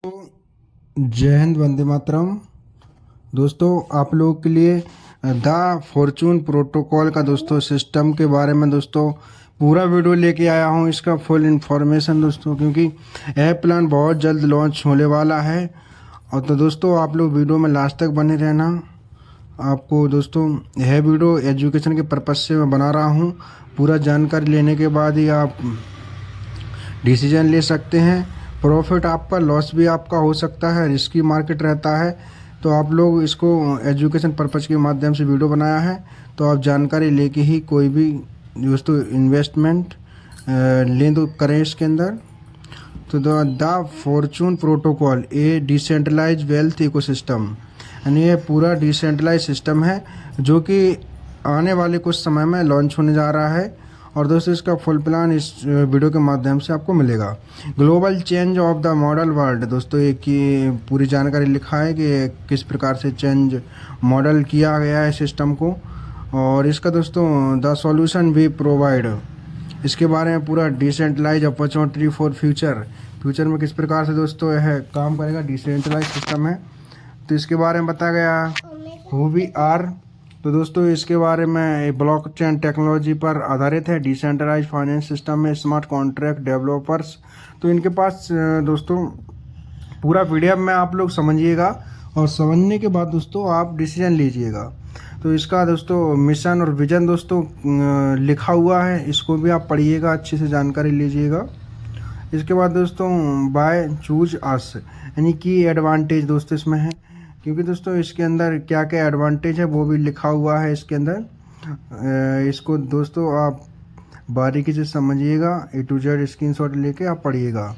जय हिंद, वंदे मातरम। दोस्तों, आप लोगों के लिए द फॉर्चून प्रोटोकॉल का दोस्तों सिस्टम के बारे में दोस्तों पूरा वीडियो लेके आया हूँ। इसका फुल इंफॉर्मेशन दोस्तों, क्योंकि यह प्लान बहुत जल्द लॉन्च होने वाला है। और तो दोस्तों, आप लोग वीडियो में लास्ट तक बने रहना। आपको दोस्तों यह वीडियो एजुकेशन के पर्पज़ से मैं बना रहा हूँ। पूरा जानकारी लेने के बाद ही आप डिसीजन ले सकते हैं। प्रॉफिट आपका, लॉस भी आपका हो सकता है, रिस्की मार्केट रहता है। तो आप लोग इसको एजुकेशन पर्पज़ के माध्यम से वीडियो बनाया है, तो आप जानकारी लेके ही कोई भी दोस्तों इन्वेस्टमेंट लें तो करें इसके अंदर। तो the fortune protocol a decentralise wealth ecosystem, यानी ये पूरा डिसेंट्रलाइज सिस्टम है जो कि आने वाले कुछ समय में लॉन्च होने जा रहा है। और दोस्तों, इसका फुल प्लान इस वीडियो के माध्यम से आपको मिलेगा। Global change of the model world, दोस्तों एक की पूरी जानकारी लिखा है कि किस प्रकार से चेंज मॉडल किया गया है सिस्टम को। और इसका दोस्तों द सॉल्यूशन वी प्रोवाइड, इसके बारे में पूरा डिसेंट्रलाइज अपॉर्चुनिटी फॉर फ्यूचर में किस प्रकार से दोस्तों यह काम करेगा। डिसेंट्रलाइज सिस्टम है, तो इसके बारे में बताया गया हु वी आर। तो दोस्तों, इसके बारे में ब्लॉकचेन टेक्नोलॉजी पर आधारित है। डिसेंट्रलाइज फाइनेंस सिस्टम में स्मार्ट कॉन्ट्रैक्ट डेवलपर्स, तो इनके पास दोस्तों पूरा पीडीएफ में आप लोग समझिएगा, और समझने के बाद दोस्तों आप डिसीजन लीजिएगा। तो इसका दोस्तों मिशन और विजन दोस्तों लिखा हुआ है, इसको भी आप पढ़िएगा, अच्छे से जानकारी लीजिएगा। इसके बाद दोस्तों बाय चूज अस, यानी कि एडवांटेज दोस्तों इसमें है, क्योंकि दोस्तों इसके अंदर क्या क्या एडवांटेज है वो भी लिखा हुआ है इसके अंदर। इसको दोस्तों आप बारीकी से समझिएगा, ए टू जेड स्क्रीनशॉट लेके आप पढ़िएगा।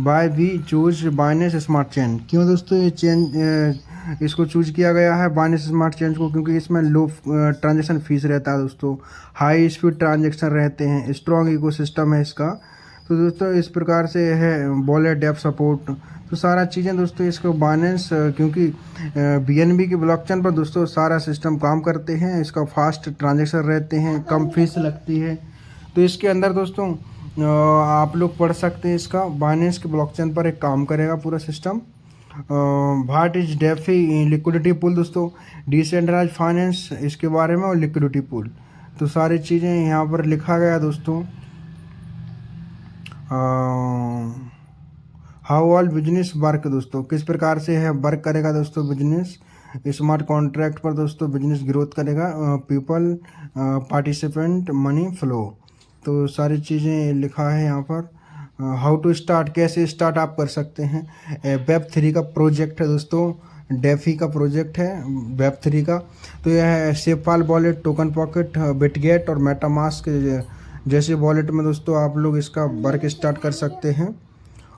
Why we choose Binance smart chain, क्यों दोस्तों ये चेन इसको चूज किया गया है बाइनेंस स्मार्ट चेन को, क्योंकि इसमें लो ट्रांजेक्शन फीस रहता है दोस्तों, हाई स्पीड ट्रांजेक्शन रहते हैं, स्ट्रॉन्ग इकोसिस्टम है इसका। तो दोस्तों इस प्रकार से है वॉलेट डेप सपोर्ट, तो सारा चीज़ें दोस्तों इसको बाइनेंस, क्योंकि बीएनबी की ब्लॉकचेन पर दोस्तों सारा सिस्टम काम करते हैं, इसका फास्ट ट्रांजेक्शन रहते हैं, कम फीस लगती है। तो इसके अंदर दोस्तों आप लोग पढ़ सकते हैं, इसका बाइनेंस की ब्लॉकचेन पर एक काम करेगा पूरा system. What is DeFi liquidity pool, दोस्तों डिसेंट्रलाइज फाइनेंस इसके बारे में, और लिक्विडिटी पूल, तो सारी चीज़ें यहाँ पर लिखा गया दोस्तों। हाउ ऑल बिजनेस वर्क, दोस्तों किस प्रकार से है वर्क करेगा दोस्तों बिजनेस। स्मार्ट कॉन्ट्रैक्ट पर दोस्तों बिजनेस ग्रोथ करेगा। पीपल पार्टिसिपेंट मनी फ्लो, तो सारी चीज़ें लिखा है यहाँ पर। हाउ टू स्टार्ट, कैसे स्टार्ट आप कर सकते हैं। वेब 3 का प्रोजेक्ट है दोस्तों, डेफी का प्रोजेक्ट है वेब 3 का। तो यह है सेफपाल वॉलेट, टोकन पॉकेट, बिटगेट और मेटामास्क जैसे वॉलेट में दोस्तों आप लोग इसका वर्क स्टार्ट कर सकते हैं।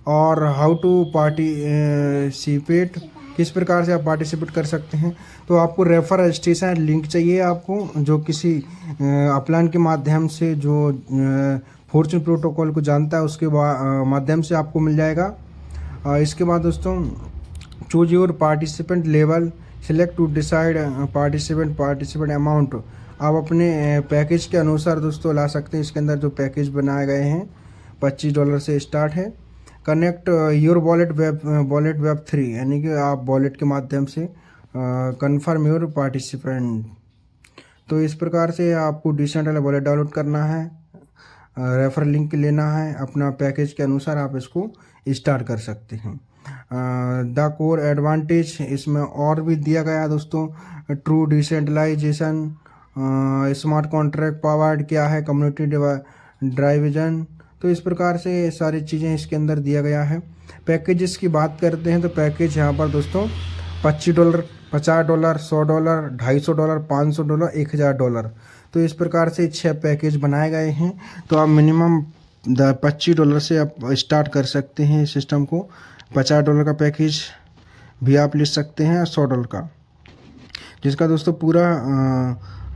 और हाउ टू पार्टिसिपेट, किस प्रकार से आप पार्टिसिपेट कर सकते हैं। तो आपको रेफर रजिस्ट्रेशन लिंक चाहिए आपको, जो किसी अपलाइन के माध्यम से जो फॉर्चून प्रोटोकॉल को जानता है उसके माध्यम से आपको मिल जाएगा। इसके बाद दोस्तों choose your participant level, select to decide participant amount, आप अपने पैकेज के अनुसार दोस्तों ला सकते हैं। इसके अंदर जो पैकेज बनाए गए हैं $25 से स्टार्ट है। कनेक्ट योर वॉलेट वेब 3, यानी कि आप वॉलेट के माध्यम से कन्फर्म योर पार्टिसिपेंट। तो इस प्रकार से आपको डिसेंट्रलाइज वॉलेट डाउनलोड करना है, रेफर लिंक लेना है, अपना पैकेज के अनुसार आप इसको स्टार्ट कर सकते हैं। द कोर एडवांटेज इसमें और भी दिया गया है दोस्तों। True decentralisation, smart contract powered क्या है, कम्युनिटी ड्राइविजन, तो इस प्रकार से सारी चीज़ें इसके अंदर दिया गया है। पैकेजेस की बात करते हैं तो पैकेज यहाँ पर दोस्तों $25, $50, $100, $250, $500, $1000, तो इस प्रकार से 6 पैकेज बनाए गए हैं। तो आप मिनिमम $25 से आप स्टार्ट कर सकते हैं इस सिस्टम को। $50 का पैकेज भी आप ले सकते हैं, $100 का, जिसका दोस्तों पूरा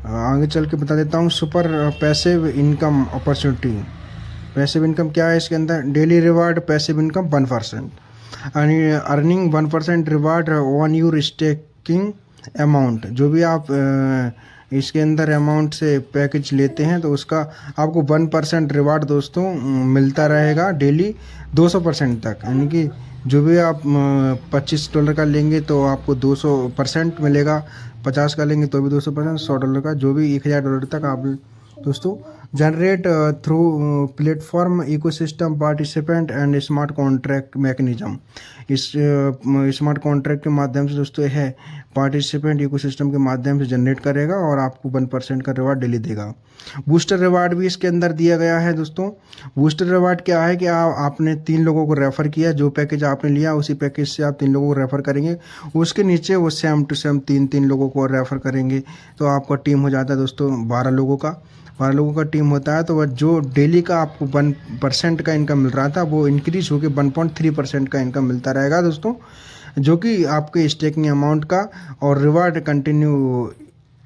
आगे चल के बता देता हूँ। Super passive income opportunity, passive income क्या है इसके अंदर। Daily reward passive income 1%, earning 1% reward on your staking amount, जो भी आप इसके अंदर अमाउंट से पैकेज लेते हैं तो उसका आपको 1% रिवार्ड दोस्तों मिलता रहेगा डेली 200% तक, यानी कि जो भी आप $25 का लेंगे तो आपको 200% मिलेगा, 50 का लेंगे तो भी 200%, $100 का, जो भी $1000 तक आप दोस्तों generate through platform ecosystem participant and smart contract mechanism. इस स्मार्ट कॉन्ट्रैक्ट के माध्यम से दोस्तों है पार्टिसिपेंट इकोसिस्टम के माध्यम से जनरेट करेगा और आपको 1% का रिवार्ड डेली देगा। बूस्टर रिवार्ड भी इसके अंदर दिया गया है दोस्तों। बूस्टर रिवार्ड क्या है कि आपने 3 लोगों को रेफ़र किया, जो पैकेज आपने लिया उसी पैकेज से आप 3 लोगों को रेफ़र करेंगे, उसके नीचे वो सेम टू सेम 3 लोगों को रेफ़र करेंगे, तो आपका टीम हो जाता है दोस्तों 12 लोगों का। 12 लोगों का टीम होता है, तो वह जो डेली का आपको 1% का इनकम मिल रहा था वो इंक्रीज होकर 1.3% का इनकम मिलता रहेगा दोस्तों, जो कि आपके स्टेकिंग अमाउंट का, और रिवार्ड कंटिन्यू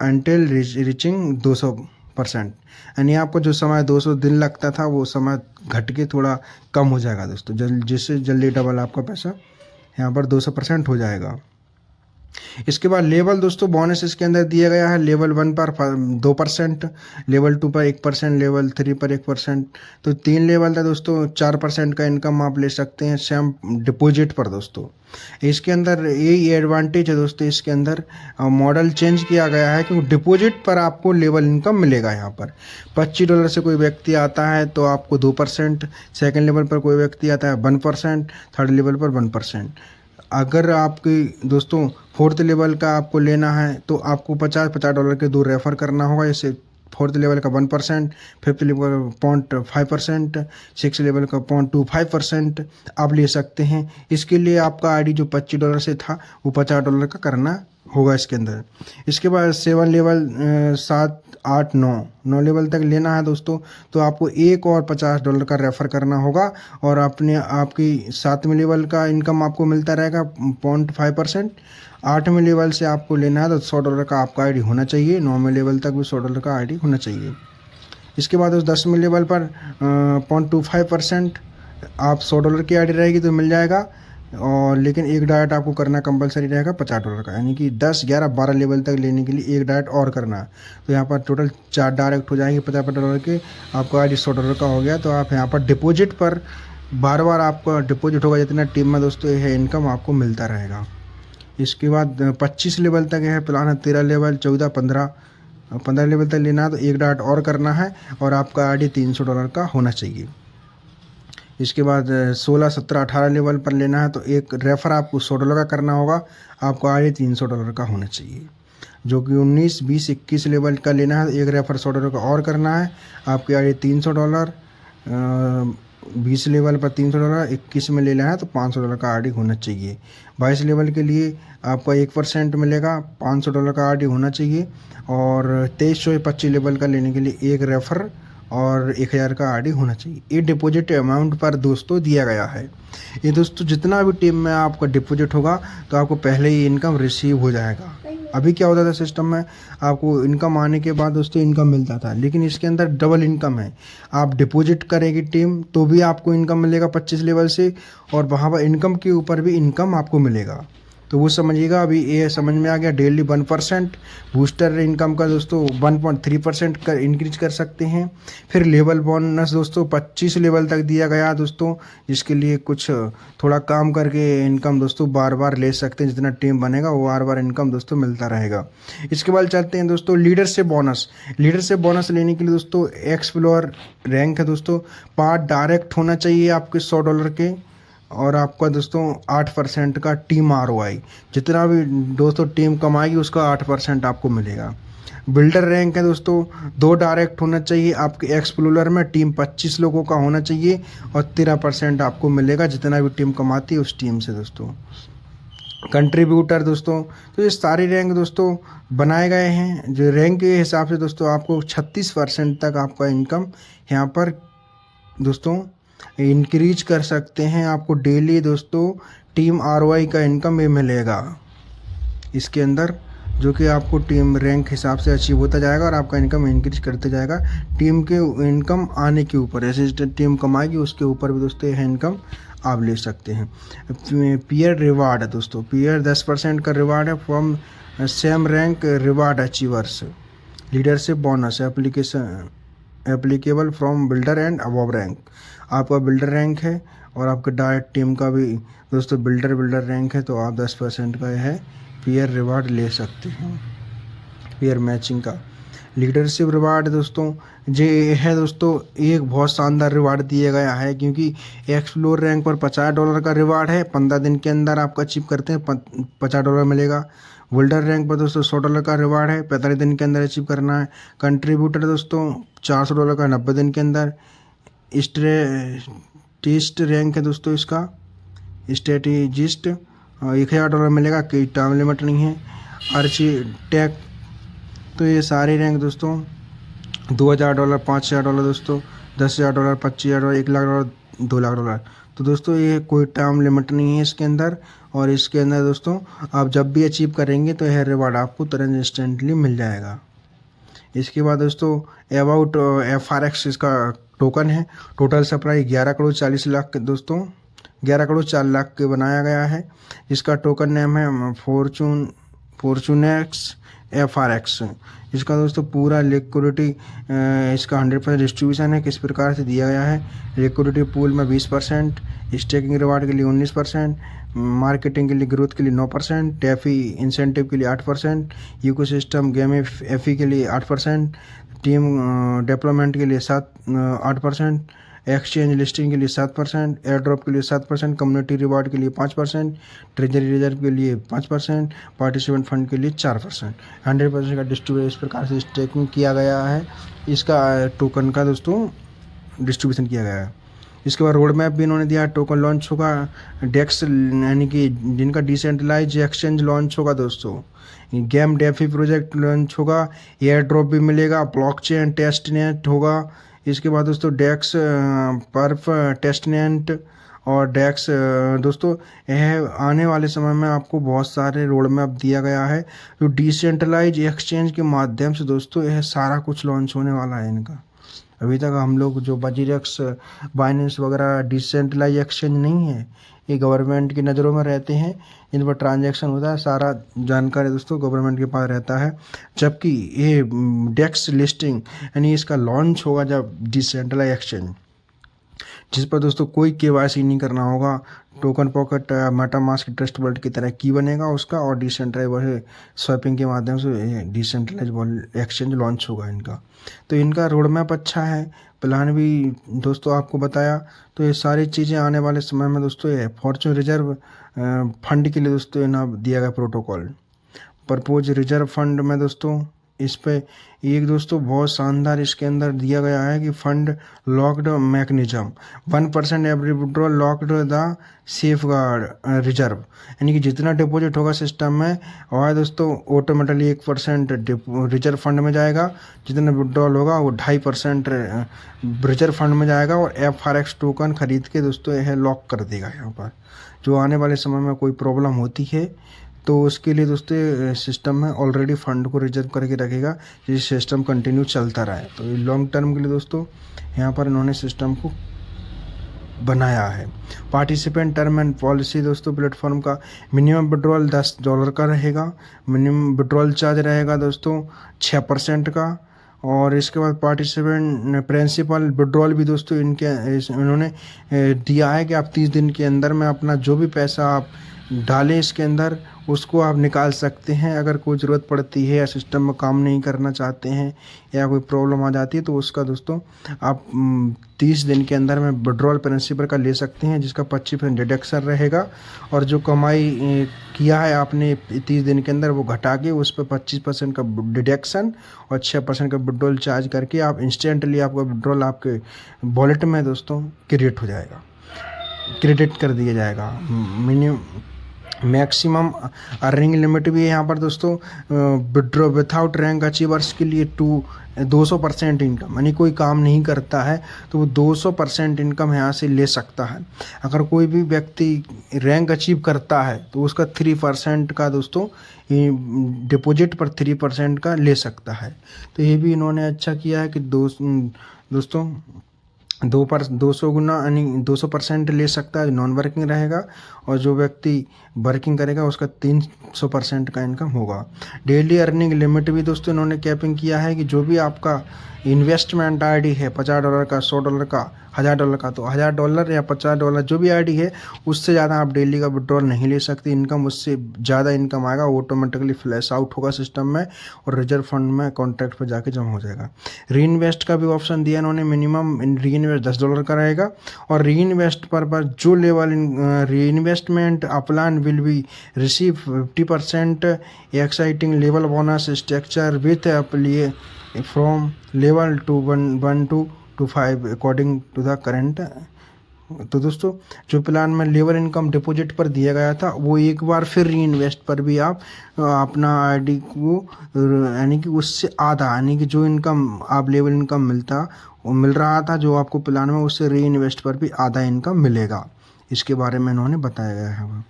अंटिल रीचिंग 200%। यानी आपको जो समय 200 दिन लगता था वो समय घट के थोड़ा कम हो जाएगा दोस्तों, जिससे जल्दी डबल आपका पैसा यहाँ पर 200% हो जाएगा। इसके बाद लेवल दोस्तों बोनस इसके अंदर दिया गया है। लेवल 1 पर 2%, लेवल 2 पर 1%, लेवल 3 पर 1%, तो 3 लेवल था दोस्तों 4% का इनकम आप ले सकते हैं सेम डिपॉजिट पर दोस्तों। इसके अंदर यही एडवांटेज है दोस्तों, इसके अंदर मॉडल चेंज किया गया है क्योंकि डिपॉजिट पर आपको लेवल इनकम मिलेगा। यहाँ पर $25 से कोई व्यक्ति आता है तो आपको 2%, सेकेंड लेवल पर कोई व्यक्ति आता है 1%, थर्ड लेवल पर 1%। अगर आपकी दोस्तों 4th लेवल का आपको लेना है तो आपको $50 के 2 रेफ़र करना होगा। जैसे 4th लेवल का 1%, 5th लेवल का 0.5%, 6th लेवल का 0.25% आप ले सकते हैं। इसके लिए आपका आईडी जो $25 से था वो $50 का करना होगा इसके अंदर। इसके बाद 7 लेवल 7, 8, 9 लेवल तक लेना है दोस्तों, तो आपको एक और $50 का रेफ़र करना होगा, और आपकी 7वें लेवल का इनकम आपको मिलता रहेगा 0.5%। 8वें लेवल से आपको लेना है तो $100 का आपका आईडी होना चाहिए। 9वें लेवल तक भी $100 का आईडी होना चाहिए। इसके बाद उस 10वें लेवल पर 0.25% आप $100 की आईडी रहेगी तो मिल जाएगा, और लेकिन एक डाइट आपको करना कंपलसरी रहेगा $50 का, यानी कि 10, 11, 12 लेवल तक लेने के लिए एक डाइट और करना है। तो यहाँ पर टोटल 4 डायरेक्ट हो जाएंगे $50 के, आपका आईडी $100 का हो गया। तो आप यहाँ पर डिपॉजिट पर बार बार आपका डिपॉजिट होगा, जितना टीम में दोस्तों यह इनकम आपको मिलता रहेगा। इसके बाद 25 लेवल तक है प्लान है, 13 लेवल, 14, 15 लेवल तक लेना है तो एक डाइट और करना है, और आपका आईडी $300 का होना चाहिए। इसके बाद 16, 17, 18 लेवल पर लेना है तो एक रेफ़र आपको $100 का करना होगा, आपको आईडी $300 का होना चाहिए। जो कि 19, 20, 21 लेवल का लेना है तो एक रेफ़र $100 का और करना है, आपकी आईडी $300। 20 लेवल पर $300, 21 में लेना है तो $500 का आईडी होना चाहिए। 22 लेवल के लिए आपका 1% मिलेगा, $500 का आईडी होना चाहिए, और 23 और 25 लेवल का लेने के लिए एक रेफ़र और 1000 का आईडी होना चाहिए। ये डिपॉजिट अमाउंट पर दोस्तों दिया गया है। ये दोस्तों जितना भी टीम में आपका डिपॉजिट होगा तो आपको पहले ही इनकम रिसीव हो जाएगा। अभी क्या होता था सिस्टम में, आपको इनकम आने के बाद दोस्तों इनकम मिलता था, लेकिन इसके अंदर डबल इनकम है। आप डिपॉजिट करेगी टीम तो भी आपको इनकम मिलेगा 25 लेवल से, और वहाँ पर इनकम के ऊपर भी इनकम आपको मिलेगा। तो वो समझिएगा, अभी ये समझ में आ गया। डेली 1% बूस्टर इनकम का दोस्तों 1.3% कर इंक्रीज कर सकते हैं। फिर लेवल बोनस दोस्तों 25 लेवल तक दिया गया दोस्तों, जिसके लिए कुछ थोड़ा काम करके इनकम दोस्तों बार बार ले सकते हैं। जितना टीम बनेगा वो बार बार इनकम दोस्तों मिलता रहेगा। इसके बाद चलते हैं दोस्तों लीडरशिप बोनस। लीडरशिप बोनस लेने के लिए दोस्तों एक्सप्लोर रैंक है दोस्तों, पार्ट डायरेक्ट होना चाहिए आपके $100 के, और आपका दोस्तों 8% का टीम ROI, जितना भी दोस्तों टीम कमाएगी उसका 8% आपको मिलेगा। बिल्डर रैंक है दोस्तों 2 डायरेक्ट होना चाहिए आपके एक्सप्लोरर में, टीम 25 लोगों का होना चाहिए, और 13% आपको मिलेगा जितना भी टीम कमाती है उस टीम से दोस्तों। कंट्रीब्यूटर दोस्तों, तो ये सारे रैंक दोस्तों बनाए गए हैं जो रैंक के हिसाब से दोस्तों आपको 36% तक आपका इनकम यहाँ पर दोस्तों इंक्रीज कर सकते हैं। आपको डेली दोस्तों टीम ROI का इनकम ये मिलेगा इसके अंदर, जो कि आपको टीम रैंक हिसाब से अचीव होता जाएगा और आपका इनकम इंक्रीज करते जाएगा टीम के इनकम आने के ऊपर। जैसे टीम कमाएगी उसके ऊपर भी दोस्तों यह इनकम आप ले सकते हैं। पीयर रिवार्ड है दोस्तों, पीयर 10% का रिवार्ड है from same rank reward achievers. Leadership bonus applicable from builder and above rank. आपका बिल्डर रैंक है और आपके डायरेक्ट टीम का भी दोस्तों बिल्डर रैंक है तो आप 10% का यह पेयर रिवार्ड ले सकते हैं, पेयर मैचिंग का। लीडरशिप रिवार्ड दोस्तों ये है दोस्तों, एक बहुत शानदार रिवार्ड दिया गया है, क्योंकि एक्सप्लोर रैंक पर $50 का रिवार्ड है। 15 दिन के अंदर आपका अचीव करते हैं $50 मिलेगा। बिल्डर रैंक पर दोस्तों $100 का रिवार्ड है, 45 दिन के अंदर अचीव करना है। कंट्रीब्यूटर दोस्तों $400 का 90 दिन के अंदर। स्ट्रेटिस्ट रैंक है दोस्तों इसका, स्ट्रेटेजिस्ट $1000 मिलेगा, कोई टाइम लिमिट नहीं है। आर्किटेक्ट तो ये सारे रैंक दोस्तों $2000, $5000 दोस्तों, $10,000, $25,000, $1,00,000, $2,00,000। तो दोस्तों ये कोई टाइम लिमिट नहीं है इसके अंदर, और इसके अंदर दोस्तों आप जब भी अचीव करेंगे तो यह रिवार्ड आपको तुरंत इंस्टेंटली मिल जाएगा। इसके बाद दोस्तों अबाउट FRX इसका टोकन है। टोटल सप्लाई 11,40,00,000 के दोस्तों 11,04,00,000 के बनाया गया है। इसका टोकन नेम है फॉर्चूनेक्स FRX। इसका दोस्तों पूरा लिक्विडिटी इसका 100% डिस्ट्रीब्यूशन है। किस प्रकार से दिया गया है, लिक्विडिटी पूल में 20%, स्टेकिंग रिवार्ड के लिए 19%, मार्केटिंग के लिए ग्रोथ के लिए 9%, टैफी इंसेंटिव के लिए 8%, इकोसिस्टम गेम एफी के लिए 8%, टीम डेवलपमेंट के लिए 8%, एक्सचेंज लिस्टिंग के लिए 7%, एयर ड्रॉप के लिए 7%, कम्युनिटी रिवार्ड के लिए 5%, ट्रेजरी रिजर्व के लिए 5%, पार्टिसिपेंट फंड के लिए 4%, 100% का डिस्ट्रीब्यूशन इस प्रकार से स्टेकिंग किया गया है। इसका टोकन का दोस्तों डिस्ट्रीब्यूशन किया गया है। इसके बाद रोड मैप भी इन्होंने दिया। टोकन लॉन्च होगा डेक्स यानी कि जिनका डिसेंट्रलाइज एक्सचेंज लॉन्च होगा दोस्तों, गेम डेफी प्रोजेक्ट लॉन्च होगा, एयर ड्रॉप भी मिलेगा, ब्लॉकचेन टेस्ट नेट होगा। इसके बाद दोस्तों डेक्स पर्फ टेस्टनेट और डेक्स दोस्तों यह आने वाले समय में आपको बहुत सारे रोड मैप दिया गया है। जो डिसेंट्रलाइज एक्सचेंज के माध्यम से दोस्तों यह सारा कुछ लॉन्च होने वाला है इनका। अभी तक हम लोग जो बजीरेक्स बाइनेंस वगैरह डिसेंट्रलाइज एक्सचेंज नहीं है, ये गवर्नमेंट की नज़रों में रहते हैं, इन पर ट्रांजैक्शन होता है, सारा जानकारी दोस्तों गवर्नमेंट के पास रहता है। जबकि ये डेक्स लिस्टिंग यानी इसका लॉन्च होगा जब डिसेंट्रलाइज एक्सचेंज, जिस पर दोस्तों कोई KYC नहीं करना होगा। Token pocket MetaMask trust wallet की तरह की बनेगा उसका, और डिसेंट्रलाइज स्वैपिंग के माध्यम से डिसेंट्रलाइज एक्सचेंज लॉन्च होगा इनका। तो इनका रोड मैप अच्छा है, प्लान भी दोस्तों आपको बताया। तो ये सारी चीज़ें आने वाले समय में दोस्तों ये फॉर्चून रिजर्व फंड के लिए दोस्तों इन्हें दिया गया प्रोटोकॉल। परपोज रिजर्व फंड में दोस्तों इस पे एक दोस्तों बहुत शानदार इसके अंदर दिया गया है कि fund locked mechanism 1% every withdrawal locked the safe guard reserve, यानी कि जितना डिपॉजिट होगा सिस्टम में और दोस्तों ऑटोमेटिकली 1% रिजर्व फंड में जाएगा, जितना विड्रॉल होगा वो 2.5% रिजर्व फंड में जाएगा, और FRX टोकन खरीद के दोस्तों यह लॉक कर देगा यहाँ पर। जो आने वाले समय में कोई प्रॉब्लम होती है तो उसके लिए दोस्तों सिस्टम में ऑलरेडी फंड को रिजर्व करके रखेगा, जिस सिस्टम कंटिन्यू चलता रहे। तो लॉन्ग टर्म के लिए दोस्तों यहाँ पर इन्होंने सिस्टम को बनाया है। पार्टिसिपेंट टर्म एंड पॉलिसी दोस्तों प्लेटफॉर्म का मिनिमम विड्रॉल $10 का रहेगा, मिनिमम विड्रॉल चार्ज रहेगा दोस्तों 6% का, और इसके बाद पार्टिसिपेंट प्रिंसिपल विड्रॉल भी दोस्तों इन्होंने दिया है कि आप 30 दिन के अंदर में अपना जो भी पैसा आप डालें इसके अंदर उसको आप निकाल सकते हैं। अगर कोई ज़रूरत पड़ती है या सिस्टम में काम नहीं करना चाहते हैं या कोई प्रॉब्लम आ जाती है तो उसका दोस्तों आप 30 दिन के अंदर में विड्रॉल प्रिंसिपल का ले सकते हैं, जिसका 25% डिडक्शन रहेगा, और जो कमाई किया है आपने 30 दिन के अंदर वो घटा के उस पर 25% का डिडक्शन और 6% का विड्रॉल चार्ज करके आप इंस्टेंटली आपका विड्रॉल आपके वॉलेट में दोस्तों क्रेडिट कर दिया जाएगा। मिनिमम मैक्सिमम अर्निंग लिमिट भी है यहाँ पर दोस्तों। विड्रॉ विथआउट रैंक अचीवर्स के लिए 200% इनकम, यानी कोई काम नहीं करता है तो वो 200% इनकम यहाँ से ले सकता है। अगर कोई भी व्यक्ति रैंक अचीव करता है तो उसका 3% का दोस्तों डिपॉजिट पर 3% का ले सकता है। तो ये भी इन्होंने अच्छा किया है कि दोस्तों 200 गुना यानी 200% ले सकता है, नॉन वर्किंग रहेगा। और जो व्यक्ति वर्किंग करेगा उसका 300% का इनकम होगा। डेली अर्निंग लिमिट भी दोस्तों इन्होंने कैपिंग किया है कि जो भी आपका इन्वेस्टमेंट आईडी है $50 का, $100 का, $1000 का, तो $1000 या $50 जो भी आईडी है उससे ज़्यादा आप डेली का विड्रॉल नहीं ले सकते। इनकम उससे ज़्यादा इनकम आएगा, ऑटोमेटिकली फ्लैश आउट होगा सिस्टम में और रिजर्व फंड में कॉन्ट्रैक्ट पर जाके जमा हो जाएगा। री इन्वेस्ट का भी ऑप्शन दिया इन्होंने, मिनिमम री इन्वेस्ट $10 का रहेगा। और री इन्वेस्ट पर जो लेवल री इन्वेस्टमेंट अपलान will be receive 50% exciting level bonus structure with अपलिए from level 1 to 5 according to the current. तो दोस्तों जो प्लान में लेवल इनकम डिपॉजिट पर दिया गया था वो एक बार फिर री इन्वेस्ट पर भी आप अपना आईडी को यानी कि उससे आधा, यानी कि जो इनकम आप लेवल इनकम मिल रहा था जो आपको प्लान में, उससे री इन्वेस्ट पर भी आधा इनकम मिलेगा। इसके बारे में इन्होंने बताया गया है।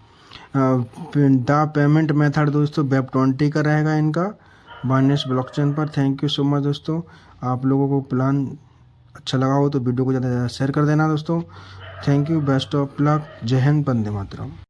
द पेमेंट मेथड दोस्तों Web20 का रहेगा इनका बाइनेंस ब्लॉकचेन पर। थैंक यू सो मच दोस्तों। आप लोगों को प्लान अच्छा लगा हो तो वीडियो को ज़्यादा से ज़्यादा शेयर कर देना दोस्तों। Thank you, best of luck, जय हिंद, वंदे मातरम।